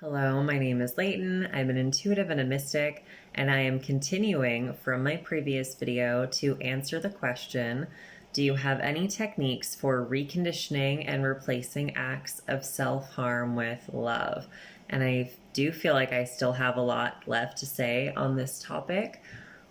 Hello, my name is Layton. I'm an intuitive and a mystic, and I am continuing from my previous video to answer the question, do you have any techniques for reconditioning and replacing acts of self-harm with love? And I do feel like I still have a lot left to say on this topic.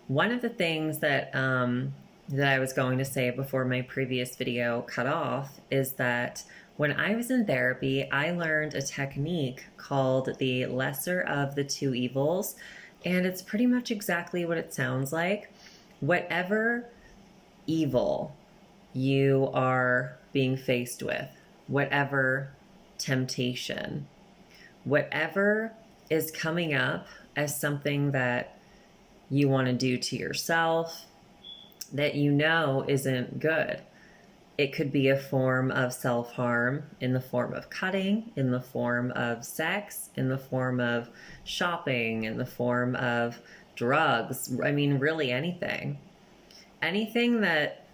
One of the things that I was going to say before my previous video cut off is that when I was in therapy, I learned a technique called the lesser of the two evils, and it's pretty much exactly what it sounds like. Whatever evil you are being faced with, whatever temptation, whatever is coming up as something that you want to do to yourself that you know isn't good. It could be a form of self-harm in the form of cutting, in the form of sex, in the form of shopping, in the form of drugs. I mean, really anything. Anything that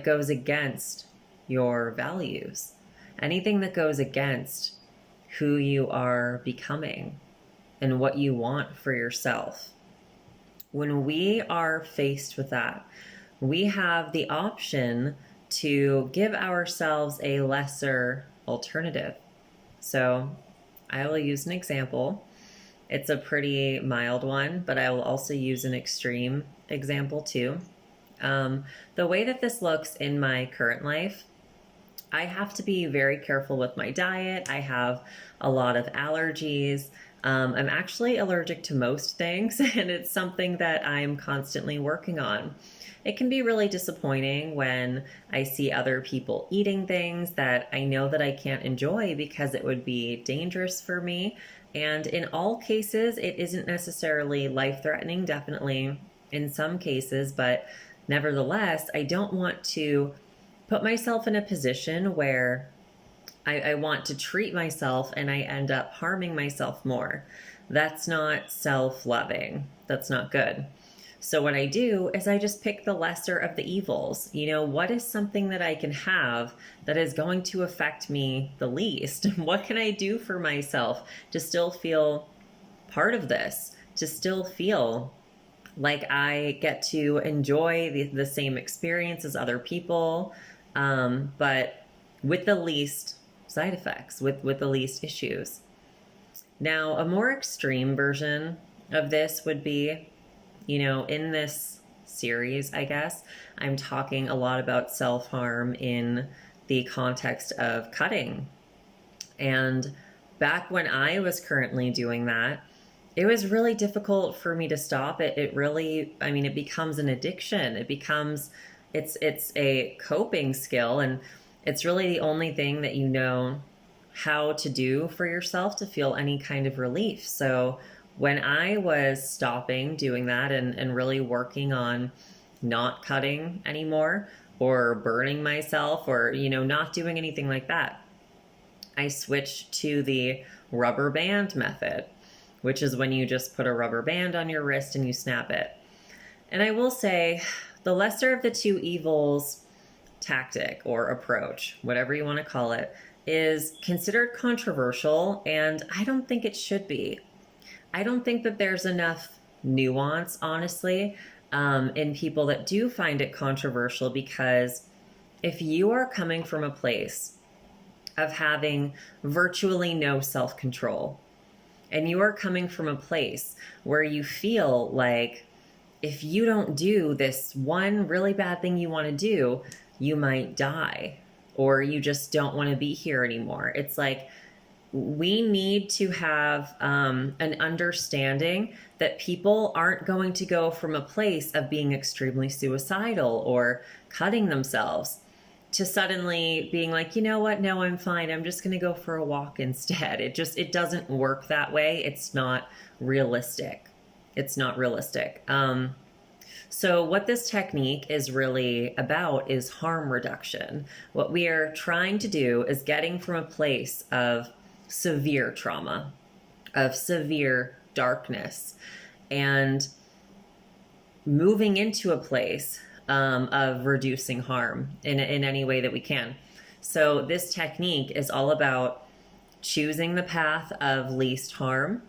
goes against your values. Anything that goes against who you are becoming and what you want for yourself. When we are faced with that, we have the option to give ourselves a lesser alternative. So I will use an example. It's a pretty mild one, but I will also use an extreme example too. The way that this looks in my current life, I have to be very careful with my diet. I have a lot of allergies. I'm actually allergic to most things, and it's something that I'm constantly working on. It can be really disappointing when I see other people eating things that I know that I can't enjoy because it would be dangerous for me. And in all cases, it isn't necessarily life-threatening, definitely in some cases, but nevertheless, I don't want to put myself in a position where I want to treat myself and I end up harming myself more. That's not self-loving. That's not good. So what I do is I just pick the lesser of the evils. You know, what is something that I can have that is going to affect me the least? What can I do for myself to still feel part of this, to still feel like I get to enjoy the same experience as other people, but with the least side effects, with the least issues. Now, a more extreme version of this would be, you know, in this series, I guess, I'm talking a lot about self-harm in the context of cutting. And back when I was currently doing that, it was really difficult for me to stop it. It really, I mean, it becomes an addiction. It's a coping skill, and it's really the only thing that you know how to do for yourself to feel any kind of relief. So when I was stopping doing that and really working on not cutting anymore or burning myself or, you know, not doing anything like that, I switched to the rubber band method, which is when you just put a rubber band on your wrist and you snap it. And I will say the lesser of the two evils tactic or approach, whatever you want to call it, is considered controversial, and I don't think it should be. I don't think that there's enough nuance, honestly, in people that do find it controversial, because if you are coming from a place of having virtually no self-control, and you are coming from a place where you feel like if you don't do this one really bad thing you want to do, you might die, or you just don't want to be here anymore. It's like, we need to have an understanding that people aren't going to go from a place of being extremely suicidal or cutting themselves to suddenly being like, you know what, no, I'm fine, I'm just going to go for a walk instead. It doesn't work that way. It's not realistic. It's not realistic. So what this technique is really about is harm reduction. What we are trying to do is getting from a place of severe trauma, of severe darkness, and moving into a place of reducing harm in any way that we can. So this technique is all about choosing the path of least harm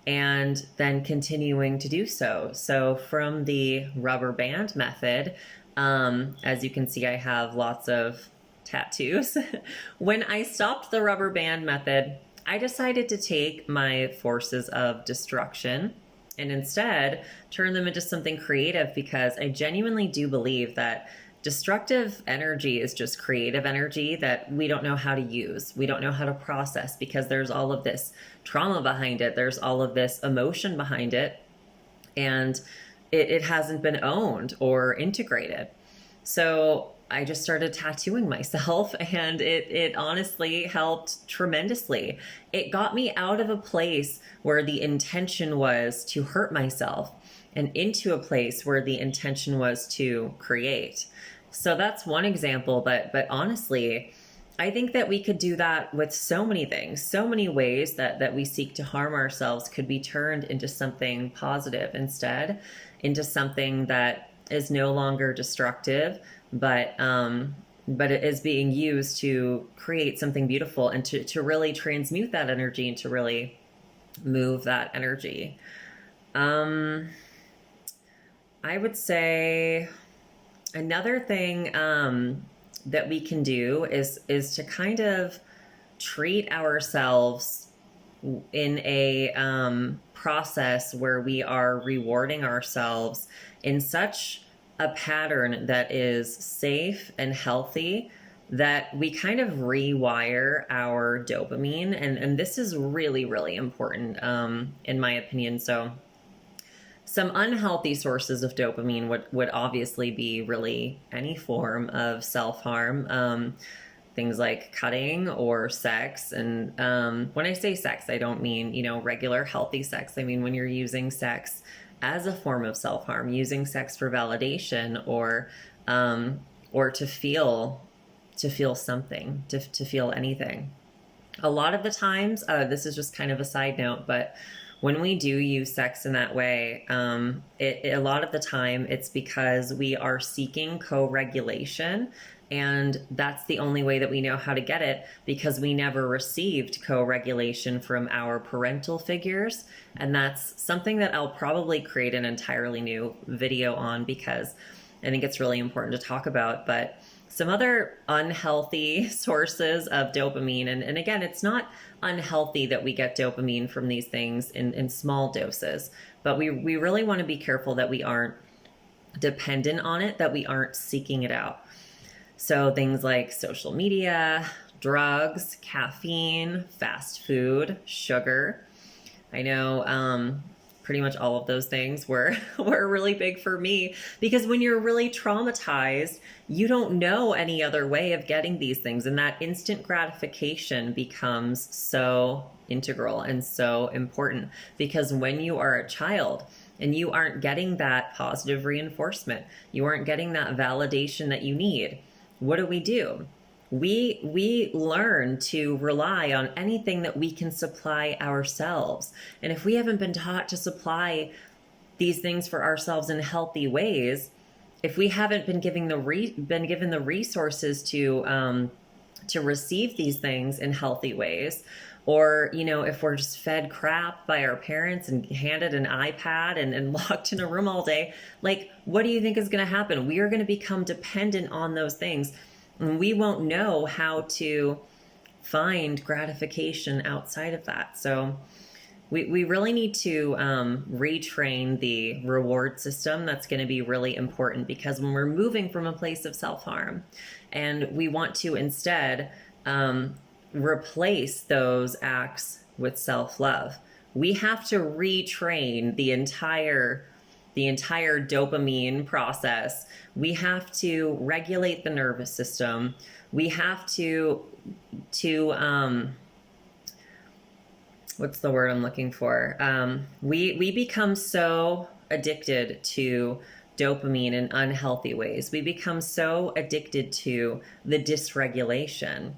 and then continuing to do so. So from the rubber band method, as you can see, I have lots of tattoos. When I stopped the rubber band method, I decided to take my forces of destruction and instead turn them into something creative, because I genuinely do believe that destructive energy is just creative energy that we don't know how to use. We don't know how to process, because there's all of this trauma behind it. There's all of this emotion behind it. And it hasn't been owned or integrated. So I just started tattooing myself, and it honestly helped tremendously. It got me out of a place where the intention was to hurt myself and into a place where the intention was to create. So that's one example, but honestly, I think that we could do that with so many things. So many ways that we seek to harm ourselves could be turned into something positive instead, into something that is no longer destructive, but it is being used to create something beautiful and to really transmute that energy and to really move that energy. I would say another thing that we can do is to kind of treat ourselves in a process where we are rewarding ourselves in such a pattern that is safe and healthy, that we kind of rewire our dopamine. And this is really, really important, in my opinion. So some unhealthy sources of dopamine would obviously be really any form of self-harm, things like cutting or sex. And when I say sex, I don't mean, regular healthy sex. I mean when you're using sex as a form of self-harm, using sex for validation or to feel something, to feel anything. A lot of the times, this is just kind of a side note, but when we do use sex in that way, a lot of the time it's because we are seeking co-regulation, and that's the only way that we know how to get it, because we never received co-regulation from our parental figures. And that's something that I'll probably create an entirely new video on, because I think it's really important to talk about. But some other unhealthy sources of dopamine, and again, it's not unhealthy that we get dopamine from these things in small doses, but we really want to be careful that we aren't dependent on it, that we aren't seeking it out. So things like social media, drugs, caffeine, fast food, sugar. I know pretty much all of those things were really big for me, because when you're really traumatized, you don't know any other way of getting these things. And that instant gratification becomes so integral and so important, because when you are a child and you aren't getting that positive reinforcement, you aren't getting that validation that you need, what do? We learn to rely on anything that we can supply ourselves. And if we haven't been taught to supply these things for ourselves in healthy ways, if we haven't been given the resources to receive these things in healthy ways, or if we're just fed crap by our parents and handed an iPad and locked in a room all day, like, what do you think is going to happen? We are going to become dependent on those things, and we won't know how to find gratification outside of that. So we really need to retrain the reward system. That's going to be really important, because when we're moving from a place of self-harm and we want to instead replace those acts with self-love, we have to retrain the entire dopamine process. We have to regulate the nervous system. We have to what's the word I'm looking for? We become so addicted to dopamine in unhealthy ways. We become so addicted to the dysregulation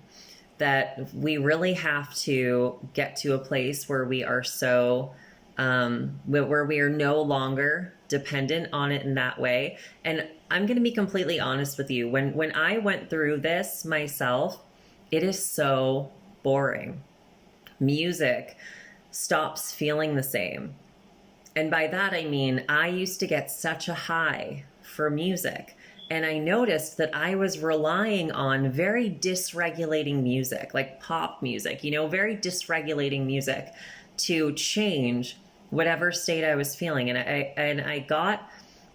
that we really have to get to a place where we are where we are no longer dependent on it in that way. And I'm going to be completely honest with you. When I went through this myself, it is so boring. music stops feeling the same. And by that, I mean, I used to get such a high for music. And I noticed that I was relying on very dysregulating music, like pop music, very dysregulating music to change whatever state I was feeling. And I got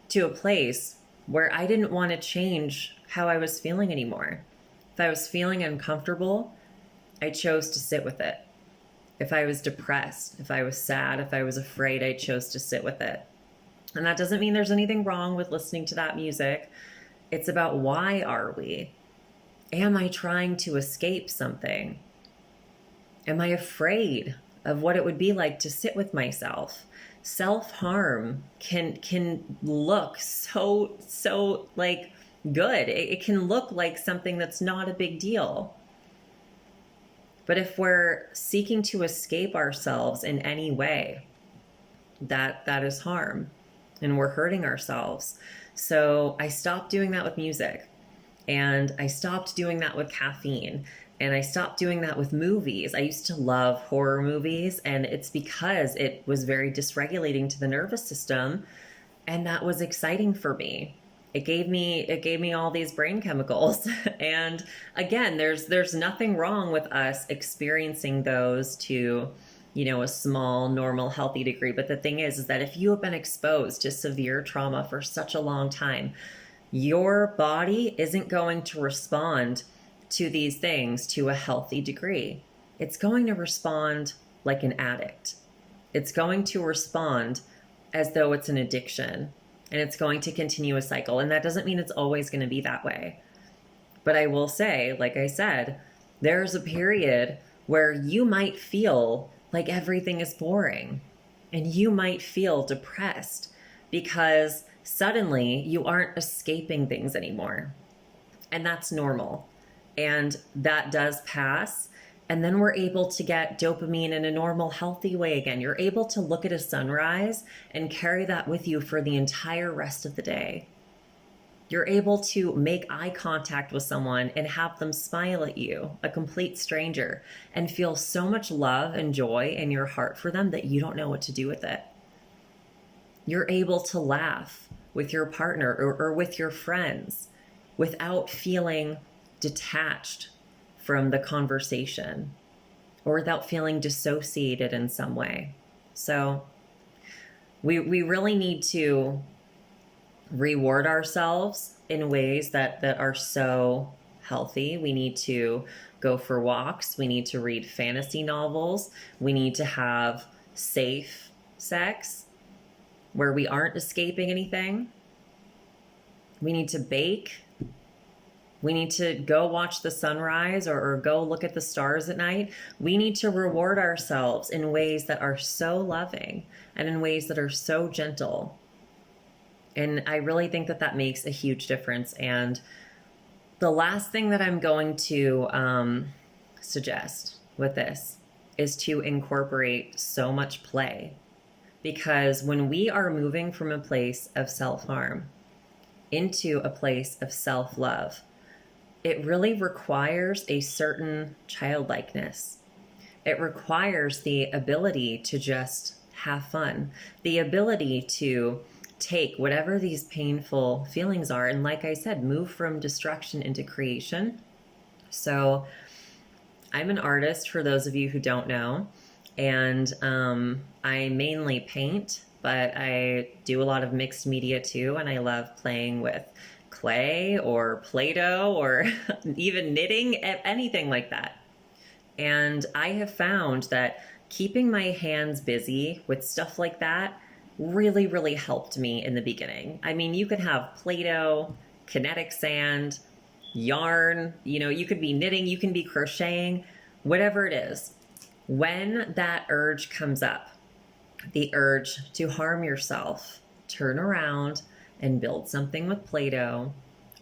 to a place where I didn't want to change how I was feeling anymore. If I was feeling uncomfortable, I chose to sit with it. If I was depressed, if I was sad, if I was afraid, I chose to sit with it. And that doesn't mean there's anything wrong with listening to that music. It's about, why are we? Am I trying to escape something? Am I afraid of what it would be like to sit with myself? Self-harm can look so like good. It can look like something that's not a big deal. But if we're seeking to escape ourselves in any way, that is harm, and we're hurting ourselves. So I stopped doing that with music, and I stopped doing that with caffeine, and I stopped doing that with movies. I used to love horror movies, and it's because it was very dysregulating to the nervous system, and that was exciting for me. It gave me all these brain chemicals. And again, there's nothing wrong with us experiencing those to, a small, normal, healthy degree. But the thing is that if you have been exposed to severe trauma for such a long time, your body isn't going to respond to these things to a healthy degree. It's going to respond like an addict. It's going to respond as though it's an addiction. And it's going to continue a cycle. And that doesn't mean it's always going to be that way. But I will say, like I said, there's a period where you might feel like everything is boring. And you might feel depressed because suddenly you aren't escaping things anymore. And that's normal. And that does pass. And then we're able to get dopamine in a normal, healthy way again. You're able to look at a sunrise and carry that with you for the entire rest of the day. You're able to make eye contact with someone and have them smile at you, a complete stranger, and feel so much love and joy in your heart for them that you don't know what to do with it. You're able to laugh with your partner or with your friends without feeling detached from the conversation or without feeling dissociated in some way. So we really need to reward ourselves in ways that are so healthy. We need to go for walks. We need to read fantasy novels. We need to have safe sex where we aren't escaping anything. We need to bake. We need to go watch the sunrise or go look at the stars at night. We need to reward ourselves in ways that are so loving and in ways that are so gentle. And I really think that makes a huge difference. And the last thing that I'm going to suggest with this is to incorporate so much play. Because when we are moving from a place of self-harm into a place of self-love, it really requires a certain childlikeness. It requires the ability to just have fun, the ability to take whatever these painful feelings are, and like I said, move from destruction into creation. So I'm an artist, for those of you who don't know, and I mainly paint, but I do a lot of mixed media too, and I love playing with clay or Play-Doh or even knitting, anything like that. And I have found that keeping my hands busy with stuff like that really, really helped me in the beginning. I mean, you could have Play-Doh, kinetic sand, yarn, you could be knitting, you can be crocheting, whatever it is. When that urge comes up, the urge to harm yourself, turn around and build something with Play-Doh,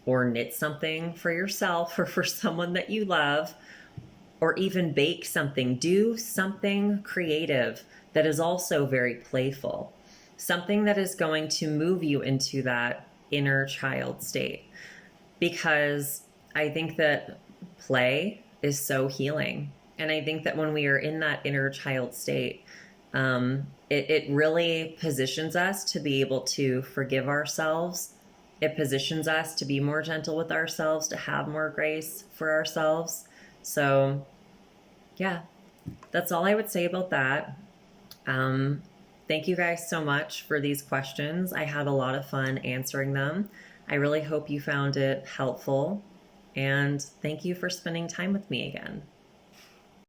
or knit something for yourself or for someone that you love, or even bake something. Do something creative that is also very playful, something that is going to move you into that inner child state. Because I think that play is so healing. And I think that when we are in that inner child state, it really positions us to be able to forgive ourselves. It positions us to be more gentle with ourselves, to have more grace for ourselves. So, yeah, that's all I would say about that. Um, Thank you guys so much for these questions. I had a lot of fun answering them. I really hope you found it helpful. And thank you for spending time with me again.